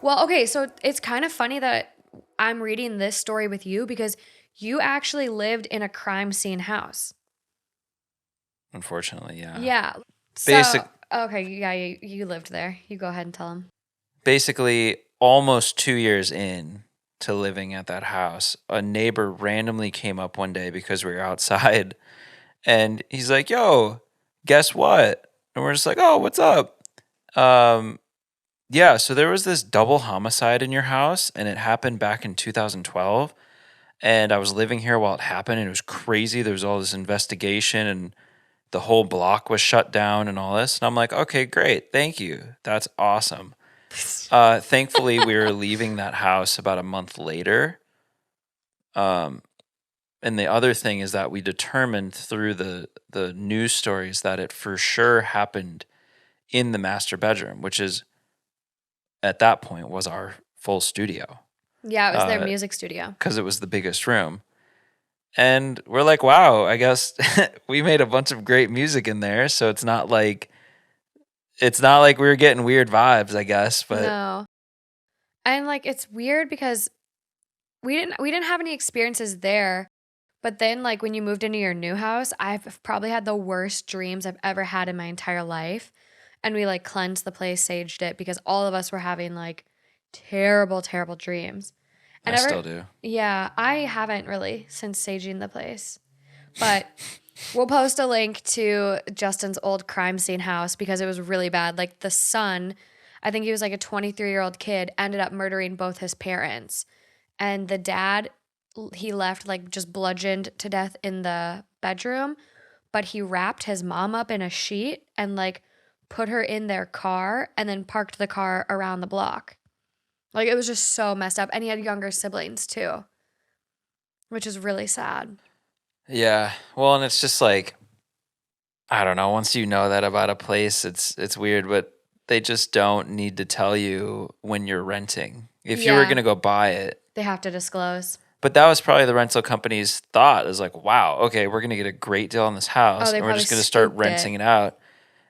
Well, okay, so it's kind of funny that I'm reading this story with you because you actually lived in a crime scene house. Unfortunately, yeah. Yeah. So, Basic, okay, yeah, you lived there. You go ahead and tell him. Basically, almost 2 years in to living at that house, a neighbor randomly came up one day because we were outside, and he's like, "Yo, guess what?" And we're just like, "Oh, what's up?" Um, yeah. So there was this double homicide in your house, and it happened back in 2012. And I was living here while it happened, and it was crazy. There was all this investigation, and the whole block was shut down, and all this. And I'm like, "Okay, great, thank you. That's awesome." Thankfully, we were leaving that house about a month later. Um, and the other thing is that we determined through the news stories that it for sure happened in the master bedroom, which is at that point was our full studio, Yeah, it was their music studio. because it was the biggest room. And we're like, wow, I guess we made a bunch of great music in there. So it's not like we were getting weird vibes, I guess. But No. And like it's weird because we didn't have any experiences there. But then like when you moved into your new house, I've probably had the worst dreams I've ever had in my entire life. And we like cleansed the place, saged it because all of us were having like terrible, terrible dreams. And I ever still do. yeah, I haven't really since saging the place. But we'll post a link to Justin's old crime scene house because it was really bad. Like the son, I think he was like a 23-year-old kid, ended up murdering both his parents. And the dad, he left like just bludgeoned to death in the bedroom, but he wrapped his mom up in a sheet and like put her in their car and then parked the car around the block. Like it was just so messed up. And he had younger siblings too, which is really sad. Yeah. Well, and it's just like, I don't know. Once you know that about a place, it's weird, but they just don't need to tell you when you're renting. If you were Yeah, gonna go buy it, they have to disclose. but that was probably the rental company's thought is like, wow, okay, we're gonna get a great deal on this Oh, house, they and we're probably just gonna start scooped renting it. it out.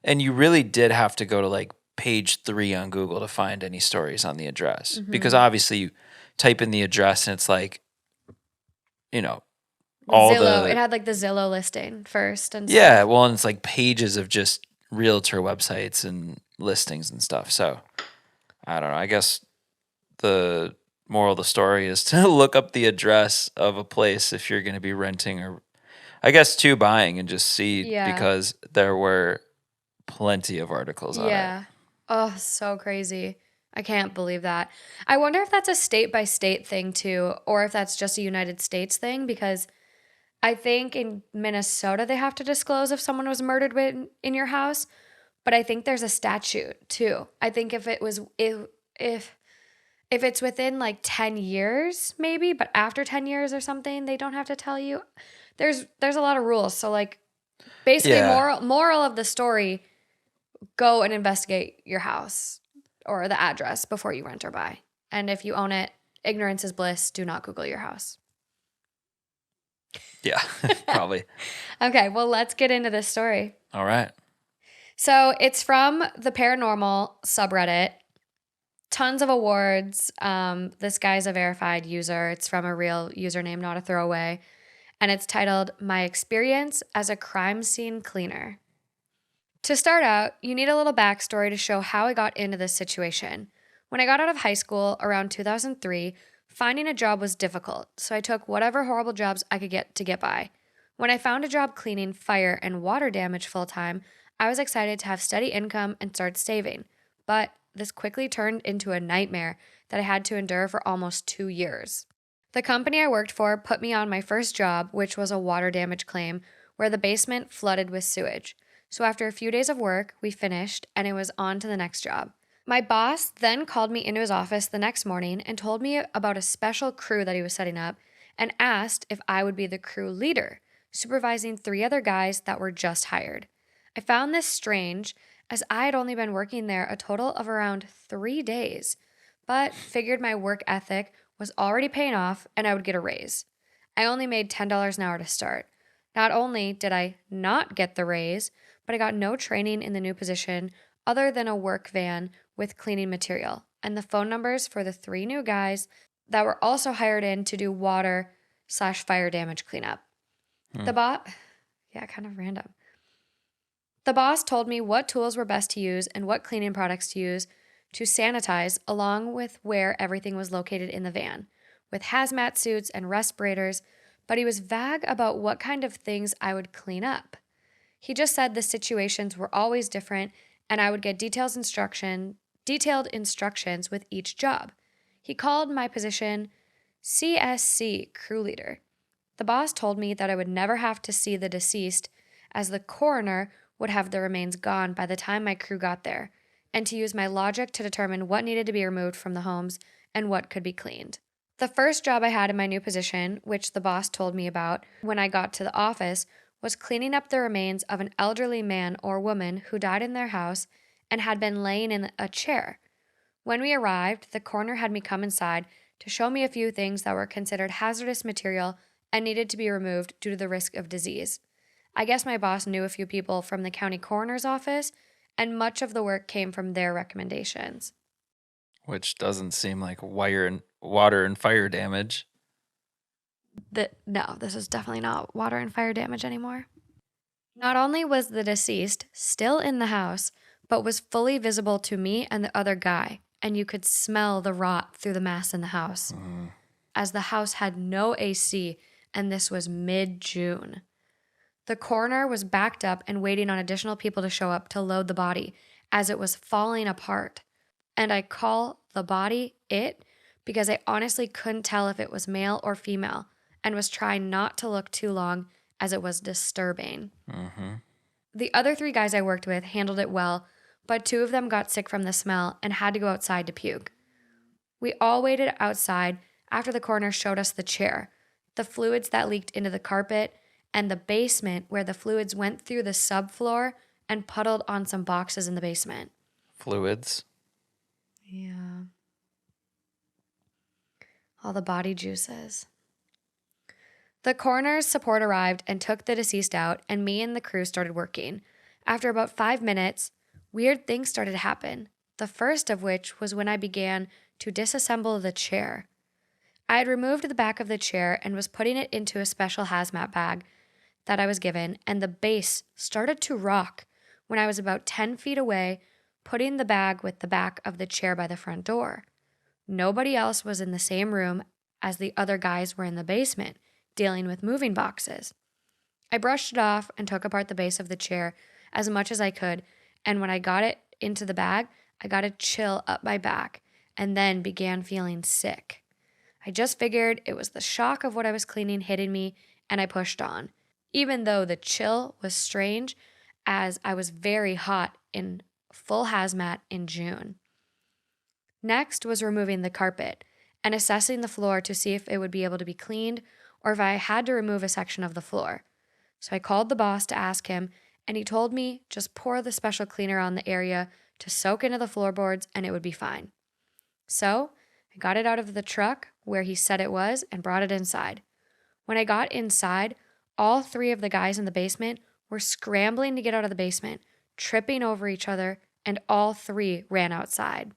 And you really did have to go to like page 3 on Google to find any stories on the address, because Mm-hmm. obviously you type in the address and it's like, you know, all Zillow, it the had like the Zillow listing first and yeah, stuff. well, and it's like pages of just realtor websites and listings and stuff. So I don't know. I guess the moral of the story is to look up the address of a place if you're going to be renting, or I guess too buying, and just see, Yeah. because there were plenty of articles on it. Yeah. Oh, so crazy. I can't believe that. I wonder if that's a state by state thing too, or if that's just a United States thing, because I think in Minnesota they have to disclose if someone was murdered in your house, but I think there's a statute too. I think if if it's within like 10 years maybe, but after 10 years or something, they don't have to tell you. There's a lot of rules. So like basically Yeah. moral of the story, go and investigate your house or the address before you rent or buy. And if you own it, ignorance is bliss. Do not Google your house. Yeah. Probably. Okay, well, let's get into this story. All right. So it's from the Paranormal subreddit. Tons of awards. This guy's a verified user. It's from a real username, not a throwaway. And it's titled My Experience as a Crime Scene Cleaner. To start out, you need a little backstory to show how I got into this situation. When I got out of high school around 2003, finding a job was difficult, so I took whatever horrible jobs I could get to get by. When I found a job cleaning fire and water damage full time, I was excited to have steady income and start saving. But this quickly turned into a nightmare that I had to endure for almost 2 years. The company I worked for put me on my first job, which was a water damage claim where the basement flooded with sewage. So after a few days of work, we finished and it was on to the next job. My boss then called me into his office the next morning and told me about a special crew that he was setting up and asked if I would be the crew leader, supervising 3 other guys that were just hired. I found this strange as I had only been working there a total of around 3 days, but figured my work ethic was already paying off and I would get a raise. I only made $10 an hour to start. Not only did I not get the raise, but I got no training in the new position other than a work van with cleaning material. and the phone numbers for the 3 new guys that were also hired in to do water/fire damage cleanup. Hmm. The bot, yeah, kind of random. The boss told me what tools were best to use and what cleaning products to use to sanitize, along with where everything was located in the van, with hazmat suits and respirators, but he was vague about what kind of things I would clean up. He just said the situations were always different and I would get detailed instructions with each job. He called my position CSC crew leader. The boss told me that I would never have to see the deceased, as the coroner would have the remains gone by the time my crew got there, and to use my logic to determine what needed to be removed from the homes and what could be cleaned. The first job I had in my new position, which the boss told me about when I got to the office, was cleaning up the remains of an elderly man or woman who died in their house and had been laying in a chair. When we arrived, the coroner had me come inside to show me a few things that were considered hazardous material and needed to be removed due to the risk of disease. I guess my boss knew a few people from the county coroner's office, and much of the work came from their recommendations. Which doesn't seem like water and fire damage. No, this is definitely not water and fire damage anymore. Not only was the deceased still in the house, but was fully visible to me and the other guy, and you could smell the rot through the mass in the house, as the house had no AC, and this was mid-June. The coroner was backed up and waiting on additional people to show up to load the body, as it was falling apart. And I call the body it because I honestly couldn't tell if it was male or female, and was trying not to look too long as it was disturbing. Mm-hmm. The other 3 guys I worked with handled it well, but 2 of them got sick from the smell and had to go outside to puke. We all waited outside after the coroner showed us the chair, the fluids that leaked into the carpet, and the basement where the fluids went through the subfloor and puddled on some boxes in the basement. Fluids. Yeah. All the body juices. The coroner's support arrived and took the deceased out, and me and the crew started working. After about 5 minutes, weird things started to happen, the first of which was when I began to disassemble the chair. I had removed the back of the chair and was putting it into a special hazmat bag that I was given, and the base started to rock when I was about 10 feet away, putting the bag with the back of the chair by the front door. Nobody else was in the same room as the other guys were in the basement, dealing with moving boxes. I brushed it off and took apart the base of the chair as much as I could, and when I got it into the bag, I got a chill up my back and then began feeling sick. I just figured it was the shock of what I was cleaning hitting me, and I pushed on, even though the chill was strange as I was very hot in full hazmat in June. Next was removing the carpet and assessing the floor to see if it would be able to be cleaned or if I had to remove a section of the floor. So I called the boss to ask him, and he told me just pour the special cleaner on the area to soak into the floorboards and it would be fine. So I got it out of the truck where he said it was and brought it inside. When I got inside, all 3 of the guys in the basement were scrambling to get out of the basement, tripping over each other, and all 3 ran outside.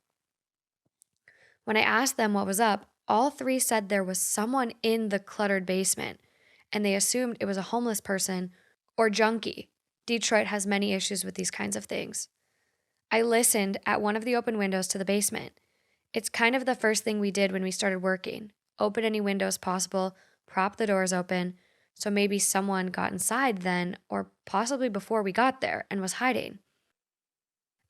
When I asked them what was up, all 3 said there was someone in the cluttered basement, and they assumed it was a homeless person or junkie. Detroit has many issues with these kinds of things. I listened at one of the open windows to the basement. It's kind of the first thing we did when we started working. Open any windows possible, prop the doors open, so maybe someone got inside then, or possibly before we got there, and was hiding.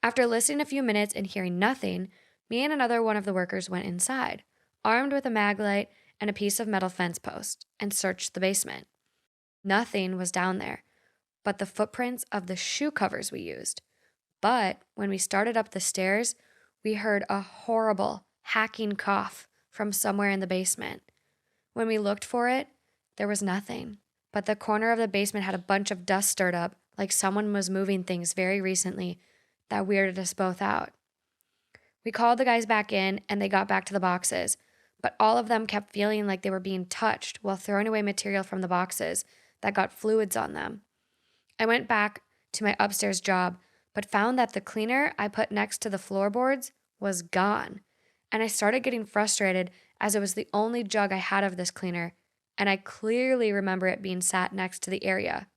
After listening a few minutes and hearing nothing, me and another one of the workers went inside, armed with a mag light and a piece of metal fence post, and searched the basement. Nothing was down there, but the footprints of the shoe covers we used. But when we started up the stairs, we heard a horrible, hacking cough from somewhere in the basement. When we looked for it, there was nothing, but the corner of the basement had a bunch of dust stirred up, like someone was moving things very recently. That weirded us both out. We called the guys back in, and they got back to the boxes, but all of them kept feeling like they were being touched while throwing away material from the boxes that got fluids on them. I went back to my upstairs job, but found that the cleaner I put next to the floorboards was gone. And I started getting frustrated as it was the only jug I had of this cleaner, and I clearly remember it being sat next to the area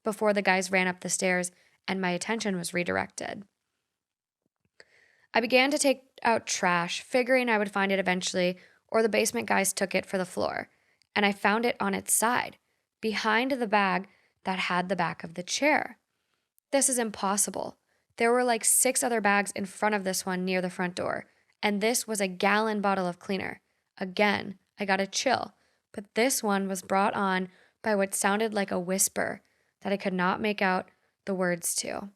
before the guys ran up the stairs and my attention was redirected. I began to take out trash, figuring I would find it eventually, or the basement guys took it for the floor, and I found it on its side, behind the bag that had the back of the chair. This is impossible. There were like 6 other bags in front of this one near the front door, and this was a gallon bottle of cleaner. Again, I got a chill, but this one was brought on by what sounded like a whisper that I could not make out the words to.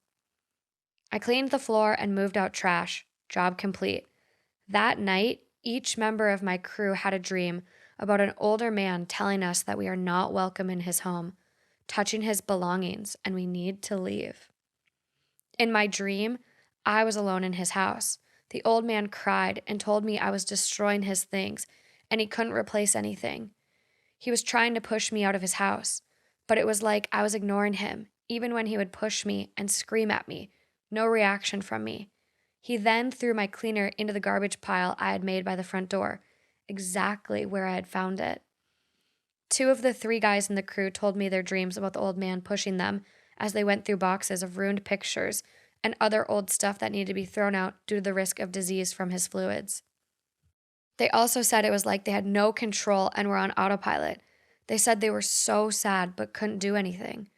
I cleaned the floor and moved out trash. Job complete. That night, each member of my crew had a dream about an older man telling us that we are not welcome in his home, touching his belongings, and we need to leave. In my dream, I was alone in his house. The old man cried and told me I was destroying his things and he couldn't replace anything. He was trying to push me out of his house, but it was like I was ignoring him, even when he would push me and scream at me. No reaction from me. He then threw my cleaner into the garbage pile I had made by the front door, exactly where I had found it. 2 of the 3 guys in the crew told me their dreams about the old man pushing them as they went through boxes of ruined pictures and other old stuff that needed to be thrown out due to the risk of disease from his fluids. They also said it was like they had no control and were on autopilot. They said they were so sad but couldn't do anything.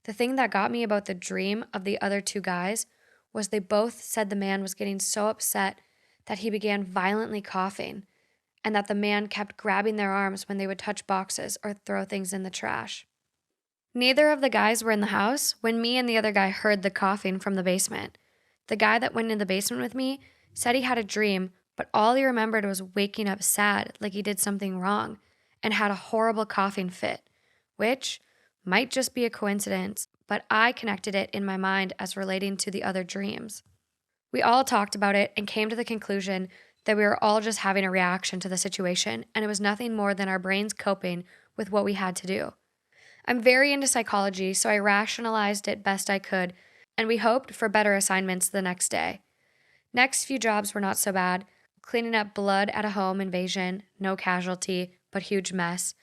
The thing that got me about the dream of the other 2 guys was they both said the man was getting so upset that he began violently coughing, and that the man kept grabbing their arms when they would touch boxes or throw things in the trash. Neither of the guys were in the house when me and the other guy heard the coughing from the basement. The guy that went in the basement with me said he had a dream, but all he remembered was waking up sad, like he did something wrong, and had a horrible coughing fit, which might just be a coincidence, but I connected it in my mind as relating to the other dreams. We all talked about it and came to the conclusion that we were all just having a reaction to the situation, and it was nothing more than our brains coping with what we had to do. I'm very into psychology, so I rationalized it best I could, and we hoped for better assignments the next day. Next few jobs were not so bad. Cleaning up blood at a home invasion, no casualty, but huge mess.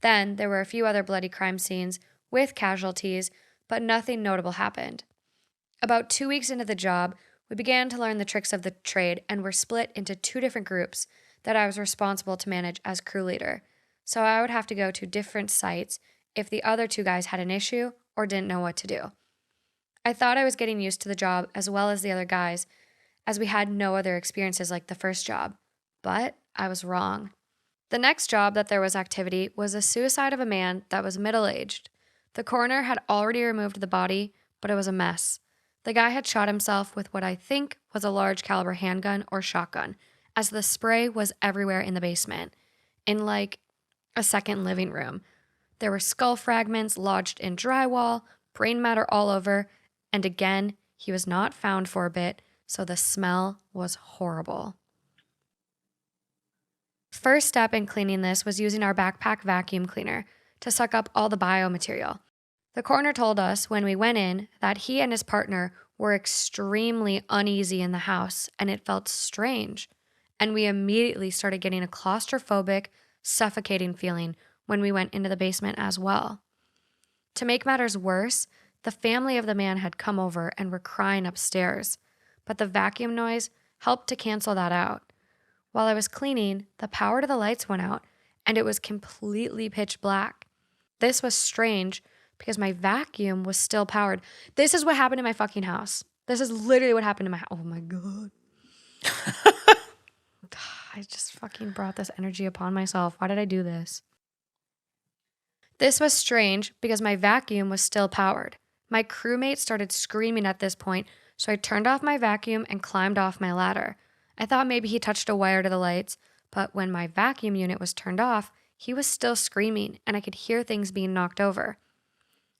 Then there were a few other bloody crime scenes with casualties, but nothing notable happened. About 2 weeks into the job, we began to learn the tricks of the trade and were split into 2 different groups that I was responsible to manage as crew leader. So I would have to go to different sites if the other 2 guys had an issue or didn't know what to do. I thought I was getting used to the job as well as the other guys, as we had no other experiences like the first job. But I was wrong. The next job that there was activity was a suicide of a man that was middle-aged. The coroner had already removed the body, but it was a mess. The guy had shot himself with what I think was a large caliber handgun or shotgun, as the spray was everywhere in the basement, in like a second living room. There were skull fragments lodged in drywall, brain matter all over, and again, he was not found for a bit, so the smell was horrible. First step in cleaning this was using our backpack vacuum cleaner to suck up all the biomaterial. The coroner told us when we went in that he and his partner were extremely uneasy in the house and it felt strange. And we immediately started getting a claustrophobic, suffocating feeling when we went into the basement as well. To make matters worse, the family of the man had come over and were crying upstairs, but the vacuum noise helped to cancel that out. While I was cleaning, the power to the lights went out and it was completely pitch black. This was strange because my vacuum was still powered. This is what happened in my fucking house. This is literally what happened in my house. Oh my God. I just fucking brought this energy upon myself. Why did I do this? This was strange because my vacuum was still powered. My crewmate started screaming at this point, so I turned off my vacuum and climbed off my ladder. I thought maybe he touched a wire to the lights, but when my vacuum unit was turned off, he was still screaming and I could hear things being knocked over.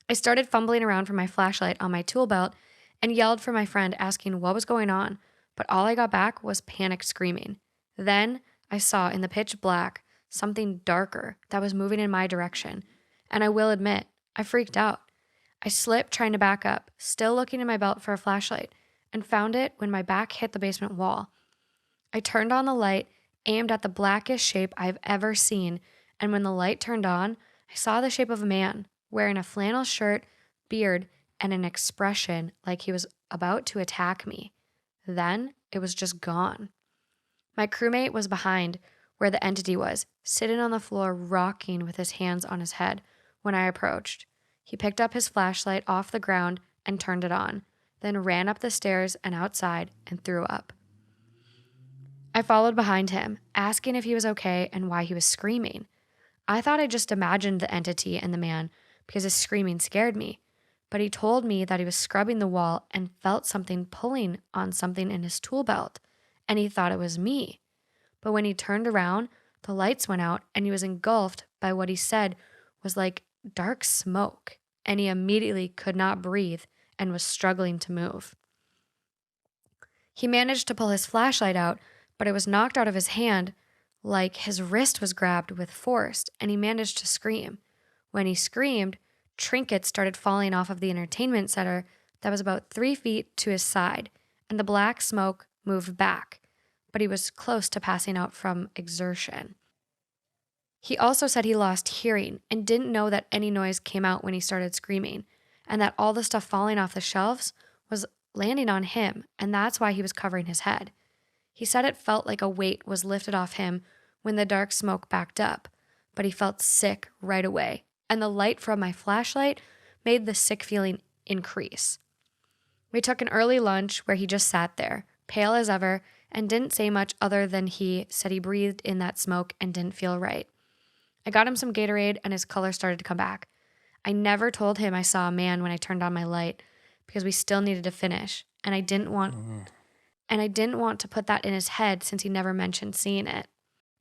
I started fumbling around for my flashlight on my tool belt and yelled for my friend asking what was going on, but all I got back was panicked screaming. Then I saw in the pitch black something darker that was moving in my direction, and I will admit, I freaked out. I slipped trying to back up, still looking in my belt for a flashlight, and found it when my back hit the basement wall. I turned on the light aimed at the blackest shape I've ever seen, and when the light turned on, I saw the shape of a man wearing a flannel shirt, beard, and an expression like he was about to attack me. Then it was just gone. My crewmate was behind where the entity was, sitting on the floor, rocking with his hands on his head. When I approached, he picked up his flashlight off the ground and turned it on, then ran up the stairs and outside and threw up. I followed behind him, asking if he was okay and why he was screaming. I thought I just imagined the entity and the man because his screaming scared me, but he told me that he was scrubbing the wall and felt something pulling on something in his tool belt, and he thought it was me. But when he turned around, the lights went out and he was engulfed by what he said was like dark smoke, and he immediately could not breathe and was struggling to move. He managed to pull his flashlight out, but it was knocked out of his hand like his wrist was grabbed with force, and he managed to scream. When he screamed, trinkets started falling off of the entertainment center that was about 3 feet to his side, and the black smoke moved back, but he was close to passing out from exertion. He also said he lost hearing and didn't know that any noise came out when he started screaming, and that all the stuff falling off the shelves was landing on him, and that's why he was covering his head. He said it felt like a weight was lifted off him when the dark smoke backed up, but he felt sick right away, and the light from my flashlight made the sick feeling increase. We took an early lunch where he just sat there, pale as ever, and didn't say much other than he said he breathed in that smoke and didn't feel right. I got him some Gatorade and his color started to come back. I never told him I saw a man when I turned on my light because we still needed to finish, and I didn't want to put that in his head since he never mentioned seeing it.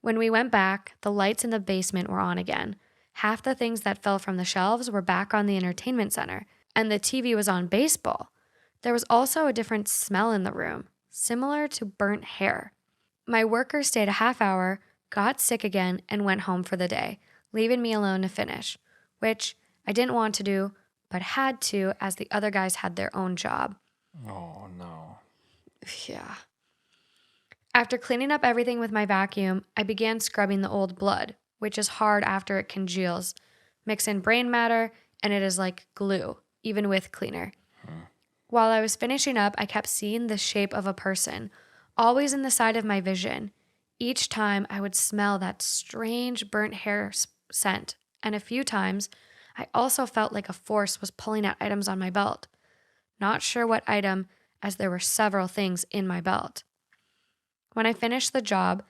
When we went back, the lights in the basement were on again. Half the things that fell from the shelves were back on the entertainment center, and the TV was on baseball. There was also a different smell in the room, similar to burnt hair. My worker stayed a half hour, got sick again, and went home for the day, leaving me alone to finish, which I didn't want to do, but had to as the other guys had their own job. Oh, no. Yeah. After cleaning up everything with my vacuum, I began scrubbing the old blood, which is hard after it congeals. Mix in brain matter, and it is like glue, even with cleaner. While I was finishing up, I kept seeing the shape of a person, always in the side of my vision. Each time I would smell that strange burnt hair scent, and a few times I also felt like a force was pulling at items on my belt. Not sure what item, as there were several things in my belt. When I finished the job,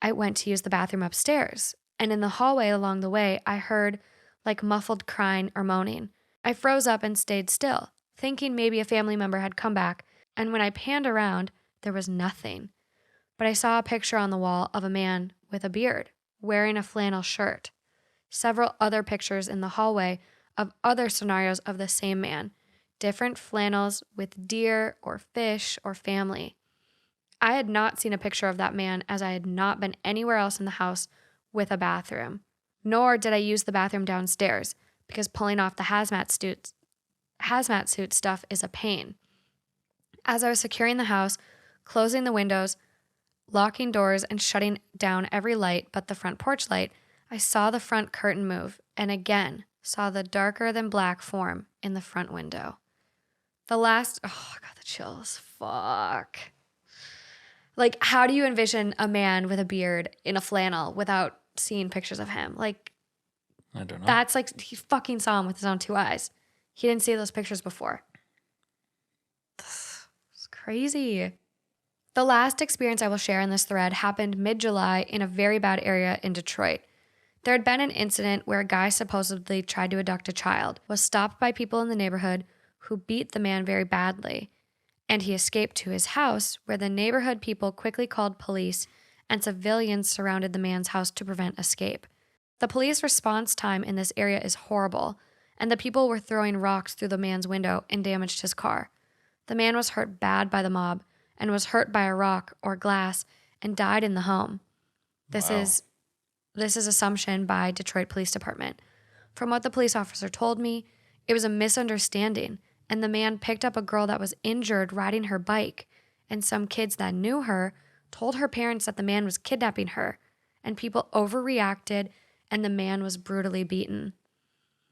I went to use the bathroom upstairs, and in the hallway along the way, I heard like muffled crying or moaning. I froze up and stayed still, thinking maybe a family member had come back, and when I panned around, there was nothing. But I saw a picture on the wall of a man with a beard, wearing a flannel shirt. Several other pictures in the hallway of other scenarios of the same man, different flannels with deer or fish or family. I had not seen a picture of that man as I had not been anywhere else in the house with a bathroom, nor did I use the bathroom downstairs because pulling off the hazmat suit stuff is a pain. As I was securing the house, closing the windows, locking doors, and shutting down every light but the front porch light, I saw the front curtain move and again saw the darker than black form in the front window. I got the chills. Fuck. Like, how do you envision a man with a beard in a flannel without seeing pictures of him? Like, I don't know. that's like he fucking saw him with his own 2 eyes. He didn't see those pictures before. It's crazy. The last experience I will share in this thread happened mid-July in a very bad area in Detroit. There had been an incident where a guy supposedly tried to abduct a child, was stopped by people in the neighborhood who beat the man very badly, and he escaped to his house where the neighborhood people quickly called police and civilians surrounded the man's house to prevent escape. The police response time in this area is horrible, and the people were throwing rocks through the man's window and damaged his car. The man was hurt bad by the mob and was hurt by a rock or glass and died in the home. This Wow. is assumption by Detroit Police Department. From what the police officer told me, it was a misunderstanding, and the man picked up a girl that was injured riding her bike, and some kids that knew her told her parents that the man was kidnapping her, and people overreacted, and the man was brutally beaten.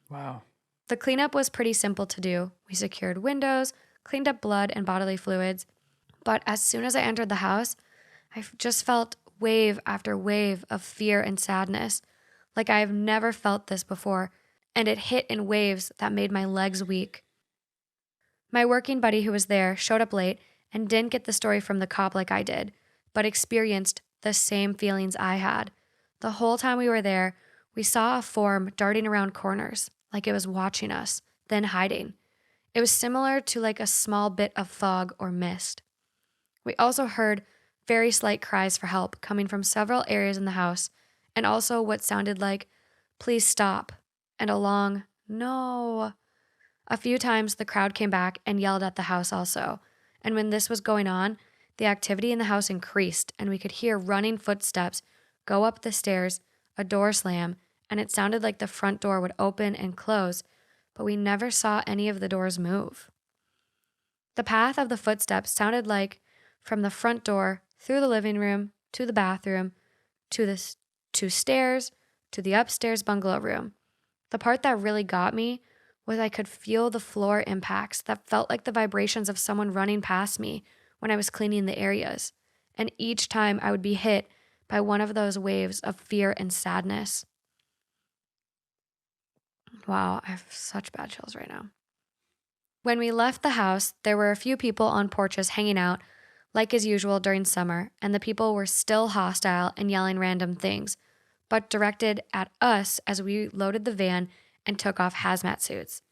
Wow. The cleanup was pretty simple to do. We secured windows, cleaned up blood and bodily fluids, but as soon as I entered the house, I just felt wave after wave of fear and sadness, like I have never felt this before, and it hit in waves that made my legs weak. My working buddy who was there showed up late and didn't get the story from the cop like I did, but experienced the same feelings I had. The whole time we were there, we saw a form darting around corners, like it was watching us, then hiding. It was similar to like a small bit of fog or mist. We also heard very slight cries for help coming from several areas in the house, and also what sounded like, "Please stop," and a long, "No." A few times the crowd came back and yelled at the house also. And when this was going on, the activity in the house increased, and we could hear running footsteps go up the stairs, a door slam, and it sounded like the front door would open and close, but we never saw any of the doors move. The path of the footsteps sounded like from the front door through the living room to the bathroom to the two stairs to the upstairs bungalow room. The part that really got me was I could feel the floor impacts that felt like the vibrations of someone running past me when I was cleaning the areas. And each time I would be hit by one of those waves of fear and sadness. Wow, I have such bad chills right now. When we left the house, there were a few people on porches hanging out, like as usual during summer, and the people were still hostile and yelling random things, but directed at us as we loaded the van and took off hazmat suits.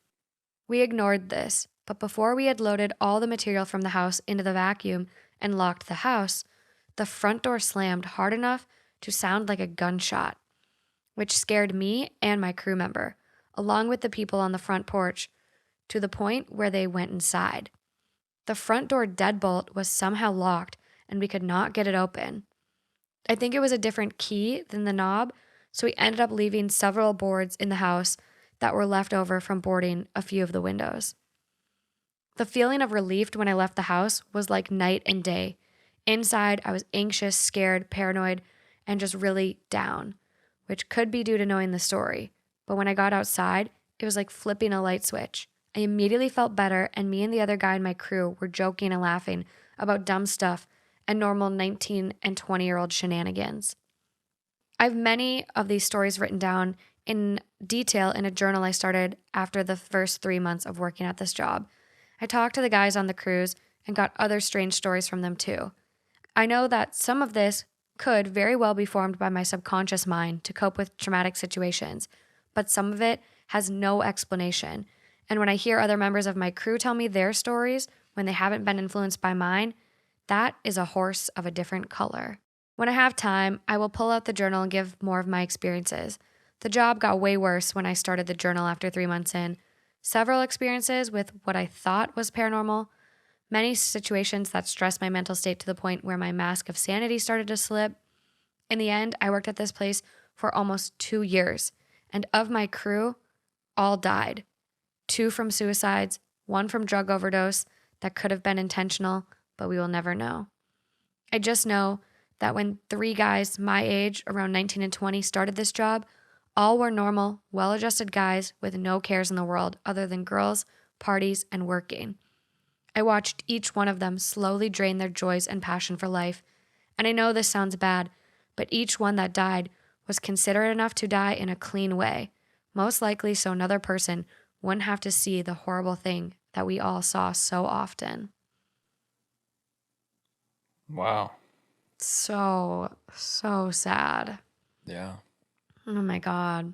We ignored this, but before we had loaded all the material from the house into the vacuum and locked the house, the front door slammed hard enough to sound like a gunshot, which scared me and my crew member, along with the people on the front porch, to the point where they went inside. The front door deadbolt was somehow locked and we could not get it open. I think it was a different key than the knob, so we ended up leaving several boards in the house that were left over from boarding a few of the windows. The feeling of relief when I left the house was like night and day. Inside, I was anxious, scared, paranoid, and just really down, which could be due to knowing the story. But when I got outside, it was like flipping a light switch. I immediately felt better, and me and the other guy in my crew were joking and laughing about dumb stuff and normal 19 and 20-year-old shenanigans. I have many of these stories written down in detail in a journal I started after the first 3 months of working at this job. I talked to the guys on the cruise and got other strange stories from them too. I know that some of this could very well be formed by my subconscious mind to cope with traumatic situations, but some of it has no explanation. And when I hear other members of my crew tell me their stories when they haven't been influenced by mine, that is a horse of a different color. When I have time, I will pull out the journal and give more of my experiences. The job got way worse when I started the journal after 3 months in. Several experiences with what I thought was paranormal, many situations that stressed my mental state to the point where my mask of sanity started to slip. In the end, I worked at this place for almost 2 years, and of my crew, all died. 2 from suicides, 1 from drug overdose that could have been intentional, but we will never know. I just know that when 3 guys my age, around 19 and 20, started this job, all were normal, well-adjusted guys with no cares in the world other than girls, parties, and working. I watched each one of them slowly drain their joys and passion for life. And I know this sounds bad, but each one that died was considerate enough to die in a clean way, most likely so another person wouldn't have to see the horrible thing that we all saw so often. Wow. So, so sad. Yeah. Oh my God.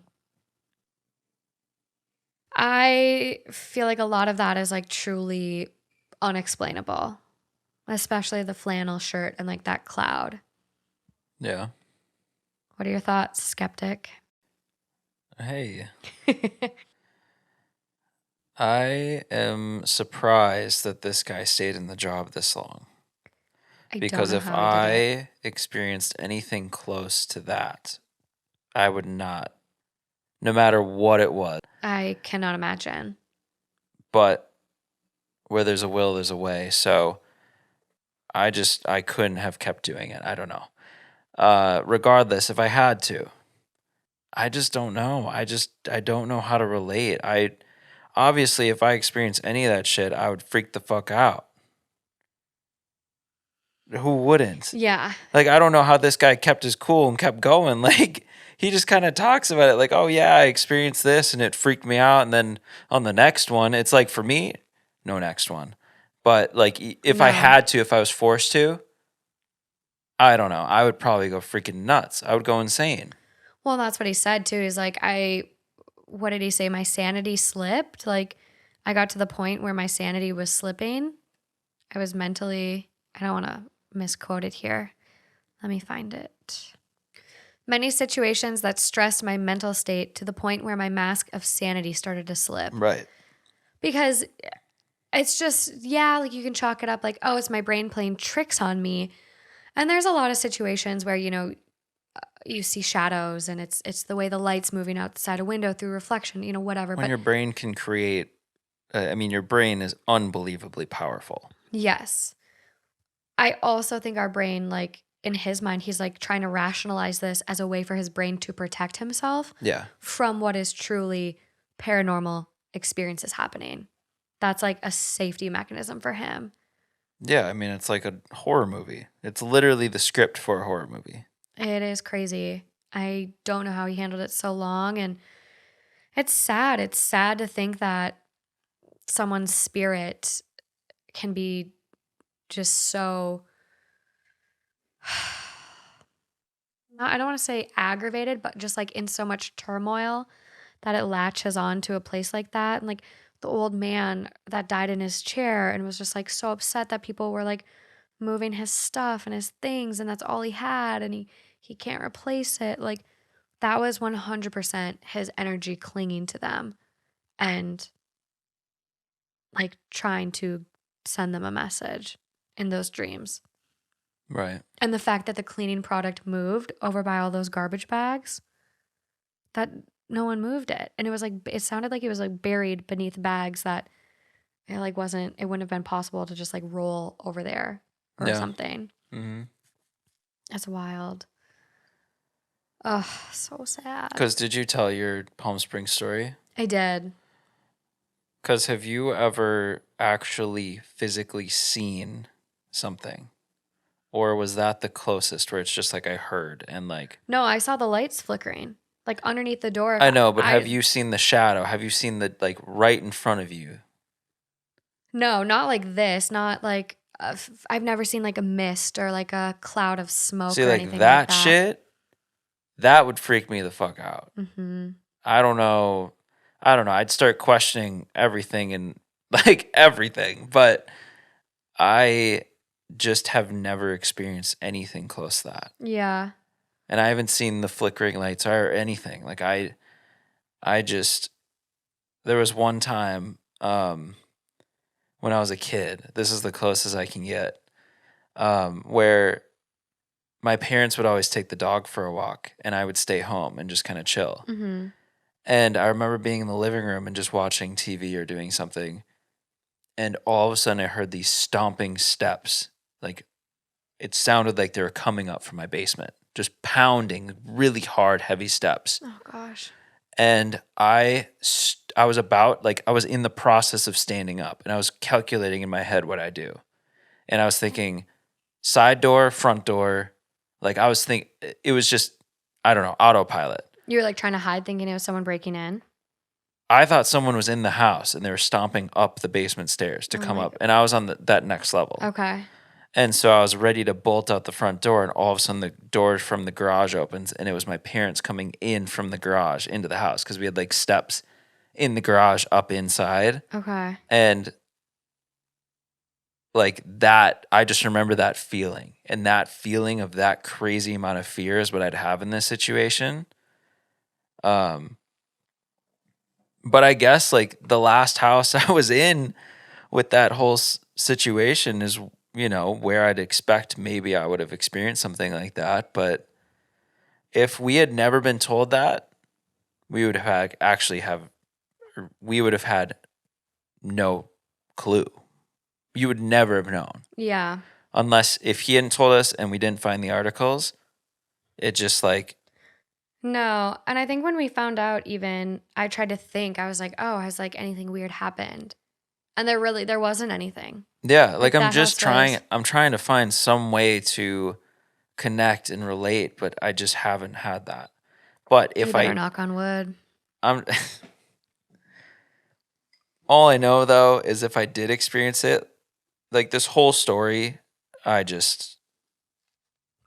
I feel like a lot of that is like truly unexplainable, especially the flannel shirt and like that cloud. Yeah. What are your thoughts, skeptic? Hey, I am surprised that this guy stayed in the job this long. I don't Because know if how he did it. I experienced anything close to that, I would not, no matter what it was. I cannot imagine. But where there's a will, there's a way. So I couldn't have kept doing it. I don't know. Regardless, if I had to, I just don't know. I don't know how to relate. I obviously, if I experience any of that shit, I would freak the fuck out. Who wouldn't? Yeah. Like, I don't know how this guy kept his cool and kept going. Like, he just kind of talks about it like, oh, yeah, I experienced this and it freaked me out. And then on the next one, it's like, for me, no next one. But like, if I No. had to, if I was forced to, I don't know. I would probably go freaking nuts. I would go insane. Well, that's what he said too. He's like, what did he say? My sanity slipped. Like, I got to the point where my sanity was slipping. I was mentally, I don't want to misquote it here. Let me find it. Many situations that stressed my mental state to the point where my mask of sanity started to slip. Right. Because it's just, yeah, like you can chalk it up like, oh, it's my brain playing tricks on me. And there's a lot of situations where, you see shadows and it's the way the light's moving outside a window through reflection, whatever. When But your brain can create, your brain is unbelievably powerful. yes, I also think our brain, like in his mind, he's like trying to rationalize this as a way for his brain to protect himself Yeah. from what is truly paranormal experiences happening. That's like a safety mechanism for him. Yeah. I mean, it's like a horror movie. It's literally the script for a horror movie. It is crazy. I don't know how he handled it so long. And it's sad. It's sad to think that someone's spirit can be just so, I don't want to say aggravated, but just like in so much turmoil that it latches on to a place like that. And like the old man that died in his chair and was just like so upset that people were like moving his stuff and his things and that's all he had and he can't replace it. Like that was 100% his energy clinging to them and like trying to send them a message in those dreams. Right. And the fact that the cleaning product moved over by all those garbage bags, that no one moved it. And it was like, it sounded like it was like buried beneath bags that it like wasn't, it wouldn't have been possible to just like roll over there or Yeah. something. Mm-hmm. That's wild. Ugh, so sad. Because did you tell your Palm Springs story? I did. Because have you ever actually physically seen something? Or was that the closest where it's just like I heard and like. No, I saw the lights flickering like underneath the door. I know, but have you seen the shadow? Have you seen the like right in front of you? No, not like this. Not like I've never seen like a mist or like a cloud of smoke See, or like anything like that that. shit, that would freak me the fuck out. Mm-hmm. I don't know. I don't know. I'd start questioning everything and like everything, but I just have never experienced anything close to that. Yeah. And I haven't seen the flickering lights or anything. Like I just there was one time when I was a kid. This is the closest I can get. Where my parents would always take the dog for a walk and I would stay home and just kind of chill. Mm-hmm. And I remember being in the living room and just watching TV or doing something. And all of a sudden I heard these stomping steps. Like it sounded like they were coming up from my basement, just pounding really hard, heavy steps. Oh gosh. And I was I was in the process of standing up and I was calculating in my head what I do. And I was thinking side door, front door. Like I was thinking, it was just, I don't know, autopilot. You were like trying to hide thinking it was someone breaking in? I thought someone was in the house and they were stomping up the basement stairs to Oh come my up. And I was on that next level. Okay. And so I was ready to bolt out the front door. And all of a sudden the door from the garage opens and it was my parents coming in from the garage into the house because we had like steps in the garage up inside. Okay. And like that, I just remember that feeling. And that feeling of that crazy amount of fear is what I'd have in this situation. But I guess like the last house I was in with that whole situation is, where I'd expect maybe I would have experienced something like that. But if we had never been told that, we would have we would have had no clue. You would never have known. Yeah. Unless if he hadn't told us and we didn't find the articles, it just like, No, and I think when we found out even, I tried to think, I was like, "Oh, has, like, anything weird happened?" And there wasn't anything. yeah, like Like, that house was I'm trying to find some way to connect and relate, but I just haven't had that. But you better knock on wood. I'm all I know though is if I did experience it, like this whole story, I just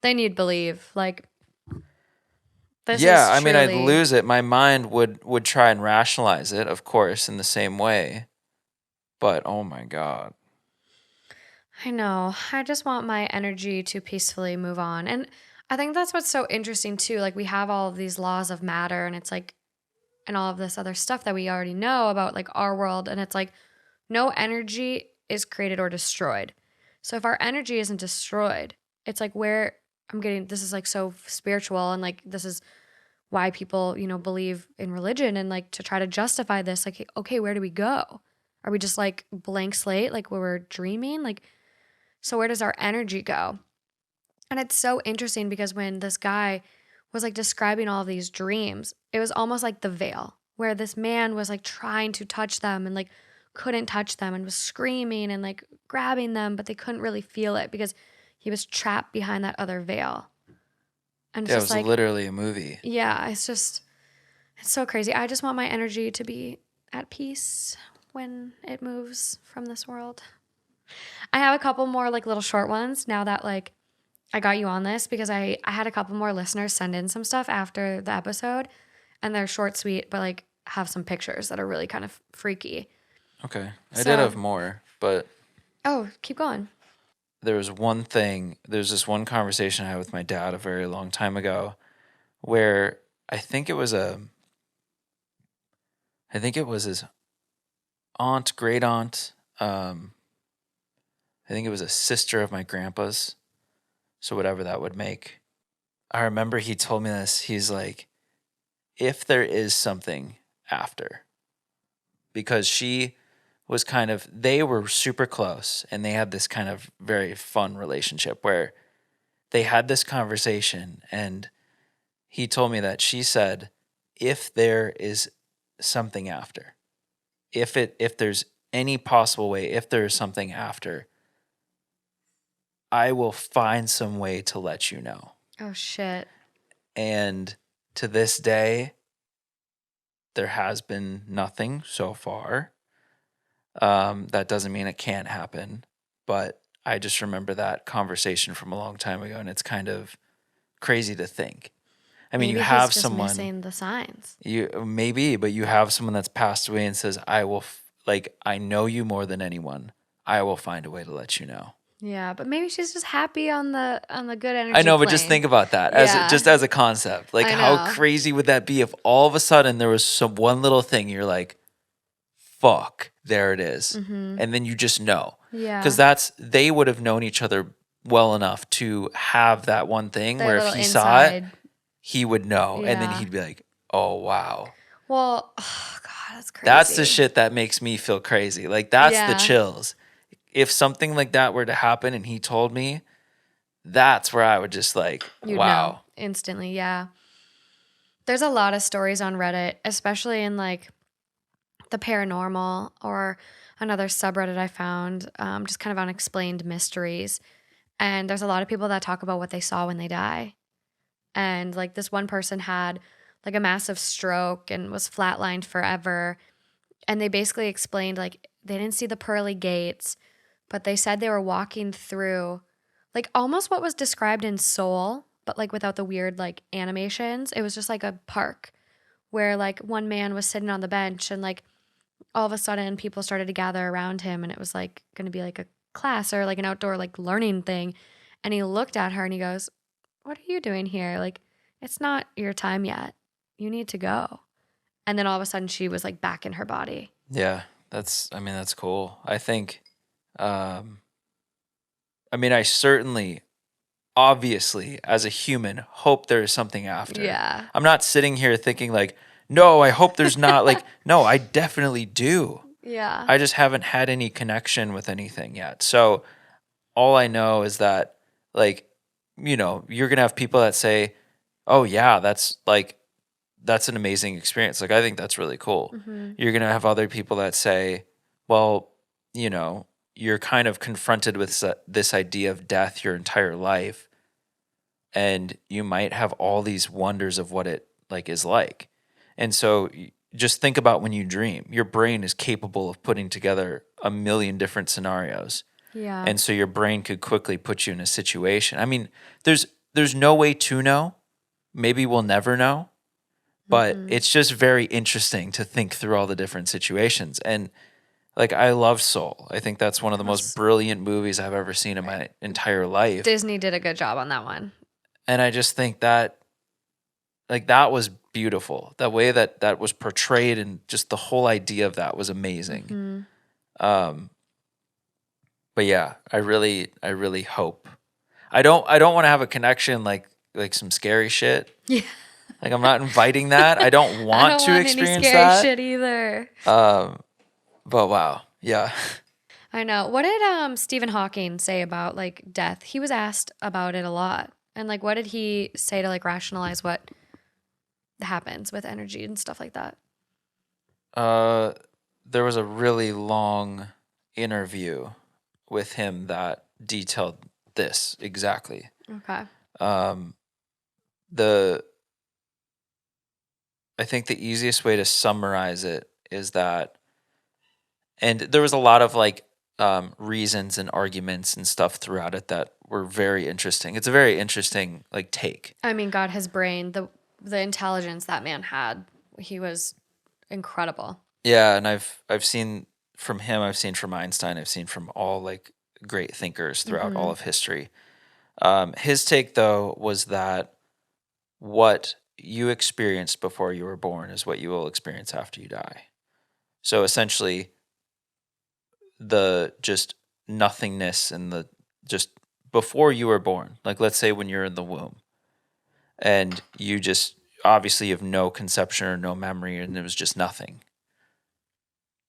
Then you'd believe, like, this yeah, is I mean I'd truly lose it. My mind would try and rationalize it, of course, in the same way. But oh my god. I know. I just want my energy to peacefully move on. And I think that's what's so interesting too. Like we have all of these laws of matter and it's like and all of this other stuff that we already know about like our world and it's like no energy is created or destroyed. So if our energy isn't destroyed, it's like where I'm getting this is like so spiritual and like this is why people, believe in religion and like to try to justify this like okay, where do we go? Are we just like blank slate like where we're dreaming? Like so where does our energy go? And it's so interesting because when this guy was like describing all of these dreams, it was almost like the veil, where this man was like trying to touch them and like couldn't touch them and was screaming and like grabbing them, but they couldn't really feel it because he was trapped behind that other veil. And it's Yeah, it just was like, literally a movie. yeah, it's so crazy. I just want my energy to be at peace when it moves from this world. I have a couple more like little short ones now that like I got you on this because I had a couple more listeners send in some stuff after the episode and they're short, sweet, but like have some pictures that are really kind of freaky. Okay. I did So, have more, but oh, keep going. there's this one conversation I had with my dad a very long time ago where I think it was his aunt, great aunt. I think it was a sister of my grandpa's. So whatever that would make. I remember he told me this. He's like, if there is something after, because she was they were super close and they had this kind of very fun relationship where they had this conversation and he told me that she said, if there is something after, if there's any possible way, if there is something after, I will find some way to let you know. Oh, shit. And to this day, there has been nothing so far. That doesn't mean it can't happen, but I just remember that conversation from a long time ago, and it's kind of crazy to think. I mean, you Maybe he's have just someone, missing the signs. you maybe, but you have someone that's passed away and says, "I will, like, I know you more than anyone. I will find a way to let you know." Yeah, but maybe she's just happy on the good I energy know, but just plane. think about that Yeah, as a concept. Like, I how know. crazy would that be if all of a sudden there was some one little thing you're like, fuck, there it is. Mm-hmm. And then you just know. Because Yeah. they would have known each other well enough to have that one thing Their where if little he saw it, inside. he would know. And then Yeah. he'd be like, oh, wow. Well, oh, God, that's That's the crazy. shit that makes me feel crazy. Like, that's the Yeah. chills. If something like that were to happen and he told me, that's where I would just like, You'd know wow. instantly. Yeah. There's a lot of stories on Reddit, especially in like the paranormal or another subreddit I found, just kind of unexplained mysteries. And there's a lot of people that talk about what they saw when they die. And like this one person had like a massive stroke and was flatlined forever. And they basically explained like they didn't see the pearly gates, but they said they were walking through like almost what was described in Soul, but like without the weird like animations. It was just like a park where like one man was sitting on the bench and like all of a sudden people started to gather around him and it was like going to be like a class or like an outdoor like learning thing. And he looked at her and he goes, "What are you doing here? Like, it's not your time yet. You need to go." And then all of a sudden she was like back in her body. Yeah. That's cool. Um, I certainly, obviously, as a human, hope there is something after. Yeah. I'm not sitting here thinking like, no, I hope there's not. Like, no, I definitely do. Yeah. I just haven't had any connection with anything yet. So all I know is that, like, you're gonna have people that say, "Oh yeah, that's an amazing experience." Like, I think that's really cool. Mm-hmm. You're gonna have other people that say, "Well, you're kind of confronted with this idea of death your entire life, and you might have all these wonders of what it like is like." And so just think about when you dream, your brain is capable of putting together a million different scenarios. Yeah. And so your brain could quickly put you in a situation. I mean, there's no way to know. Maybe we'll never know, but Mm-hmm. it's just very interesting to think through all the different situations. And like, I love Soul. I think that's one of the That most was brilliant movies I've ever seen in my entire life. Disney did a good job on that one. And I just think that, like, that was beautiful. That way that was portrayed, and just the whole idea of that was amazing. Mm-hmm. Um, but yeah, I really hope. I don't want to have a connection like some scary shit. Yeah. Like, I'm not inviting that. I don't I want don't to want any experience scary that. shit either. But wow, yeah. I know. What did Stephen Hawking say about like death? He was asked about it a lot. And like what did he say to like rationalize what happens with energy and stuff like that? Uh, there was a really long interview with him that detailed this exactly. Okay. Um, the I think the easiest way to summarize it is that, and there was a lot of like reasons and arguments and stuff throughout it that were very interesting. It's a very interesting like take. I mean, God, his brain, the intelligence that man had, he was incredible. Yeah, and I've seen from him, I've seen from Einstein, I've seen from all like great thinkers throughout all Mm-hmm. of history. His take though was that what you experienced before you were born is what you will experience after you die. So essentially, the just nothingness and the just before you were born, like let's say when you're in the womb and you just obviously have no conception or no memory and it was just nothing.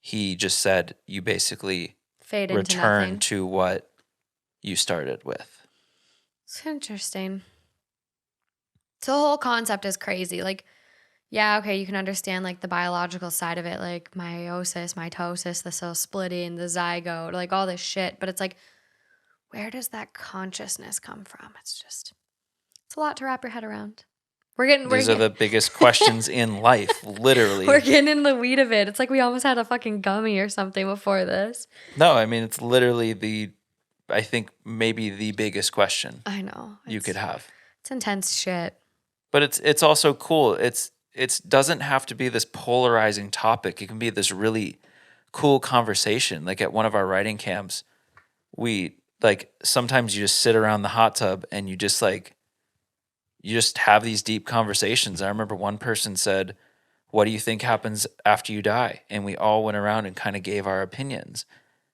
He just said you basically Fade into return nothing. to what you started with. It's interesting. So the whole concept is crazy. Like, yeah, okay, you can understand like the biological side of it, like meiosis, mitosis, the cell splitting, the zygote, like all this shit. But it's like, where does that consciousness come from? It's a lot to wrap your head around. We're getting we're These are get, the biggest questions in life, literally. we're getting in the weed of it. It's like we almost had a fucking gummy or something before this. No, I mean, it's literally I think maybe the biggest question I know. you could have. It's intense shit. But it's also cool. It's doesn't have to be this polarizing topic. It can be this really cool conversation. Like at one of our writing camps, we like sometimes you just sit around the hot tub and you just have these deep conversations. I remember one person said, "What do you think happens after you die?" And we all went around and kind of gave our opinions.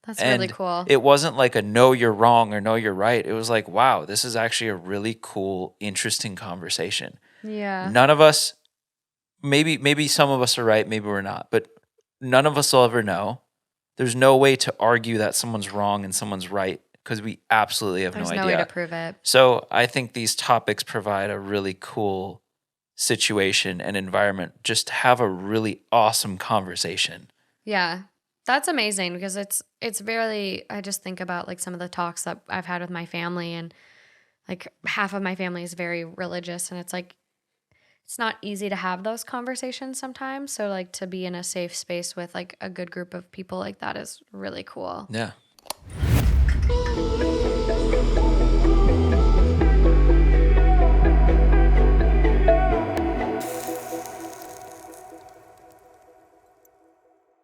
That's really And cool. it wasn't like a no, you're wrong or no, you're right. It was like, wow, this is actually a really cool, interesting conversation. Yeah. None of us, maybe some of us are right, maybe we're not, but none of us will ever know. There's no way to argue that someone's wrong and someone's right because we absolutely have There's no no way to idea. prove it. So I think these topics provide a really cool situation and environment just to have a really awesome conversation. Yeah. That's amazing because it's really I just think about like some of the talks that I've had with my family and like half of my family is very religious and it's like it's not easy to have those conversations sometimes. So like to be in a safe space with like a good group of people like that is really cool. Yeah.